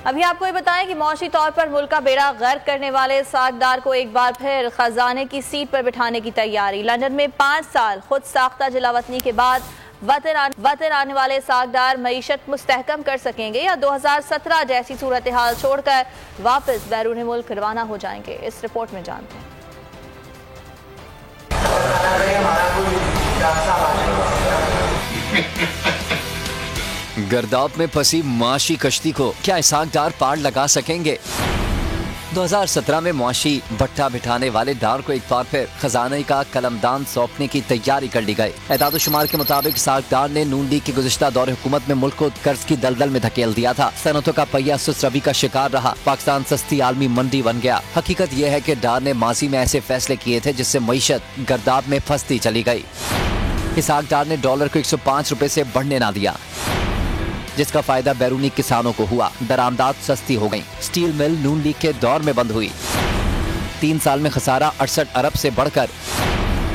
अभी आपको ये बताएं कि मौशी तौर पर मुल्क का बेड़ा गर्क करने वाले सागदार को एक बार फिर खजाने की सीट पर बिठाने की तैयारी। लंदन में 5 साल खुद साख्ता जिलावतनी के बाद वतन आने वाले सागदार मईशत मुस्तहकम कर सकेंगे या 2017 जैसी सूरत हाल छोड़कर वापस बैरून मुल्क रवाना हो जाएंगे। इस रिपोर्ट में जानते हैं। गर्दाब में फंसी मुआशी कश्ती को क्या इसाकदार पार लगा सकेंगे? 2017 में मुआशी भट्टा बिठाने वाले डार को एक बार फिर खजाने का कलमदान सौंपने की तैयारी कर ली गई। एदाद-ओ-शुमार के मुताबिक इसाकदार ने नून लीग की गुज़िश्ता दौरे हुकूमत में मुल्क को कर्ज की दलदल में धकेल दिया था। सनतों का पहिया सुस्त रवि का शिकार रहा। पाकिस्तान सस्ती आलमी मंडी बन गया। हकीकत यह है कि डार ने माजी में ऐसे फैसले किए थे जिससे मईशत गर्दाब में फंसती चली गई। इसाकदार ने डॉलर को 105 रुपए से बढ़ने ना दिया, जिसका फायदा बैरूनी किसानों को हुआ। दरामदात सस्ती हो गई। स्टील मिल नून लीग के दौर में बंद हुई। 3 साल में खसारा 68 अरब से बढ़कर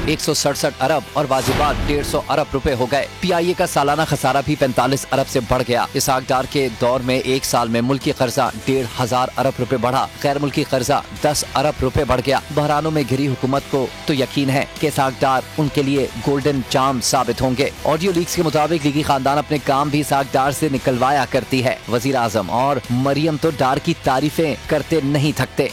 167 अरब और वाजिबात 150 अरब रुपए हो गए। PIA का सालाना खसारा भी 45 अरब से बढ़ गया। इसाकदार के दौर में 1 साल में मुल्की कर्जा 1500 अरब रुपए बढ़ा। गैर मुल्की कर्जा 10 अरब रुपए बढ़ गया। बहरानों में घिरी हुकूमत को तो यकीन है कि इसाकदार उनके लिए गोल्डन चार्म साबित होंगे। ऑडियो लीक्स के मुताबिक लीगी खानदान अपने काम भी इसाकदार से निकलवाया करती है। वजीर आजम और मरियम तो डार की तारीफें करते नहीं थकते।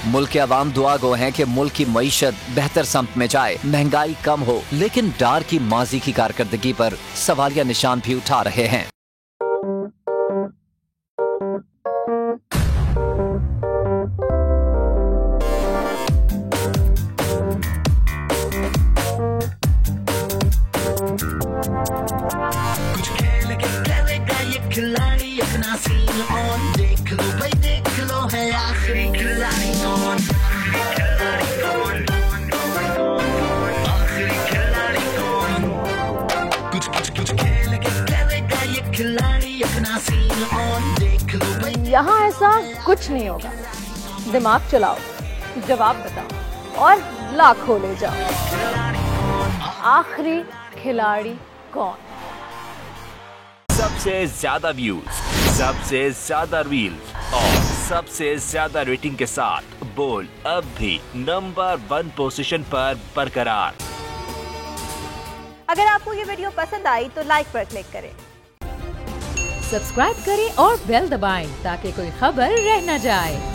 मुल्क के अवाम दुआ गो हैं कि मुल्क की मईशत बेहतर समत में जाए, महंगाई कम हो, लेकिन डार की माजी की कारकर्दगी पर सवालिया निशान भी उठा रहे हैं। कुछ खेल के करेगा ये खिलाड़ी अपना सीन ऑन, देख लो भाई देख लो है आखिरी खिलाड़ी कौन, आखिरी खिलाड़ी कौन। कुछ कुछ कुछ खेल के करेगा ये खिलाड़ी अपना सीन ऑन, देख लो भाई। यहाँ ऐसा कुछ नहीं होगा। दिमाग चलाओ, जवाब बताओ और लाखों ले जाओ। आखिरी खिलाड़ी कौन? सबसे ज्यादा व्यूज, सबसे ज्यादा रील्स और सबसे ज्यादा रेटिंग के साथ बोल्ड अब भी नंबर 1 पोजीशन पर बरकरार। अगर आपको ये वीडियो पसंद आई तो लाइक पर क्लिक करें, सब्सक्राइब करें और बेल दबाएं ताकि कोई खबर रह न जाए।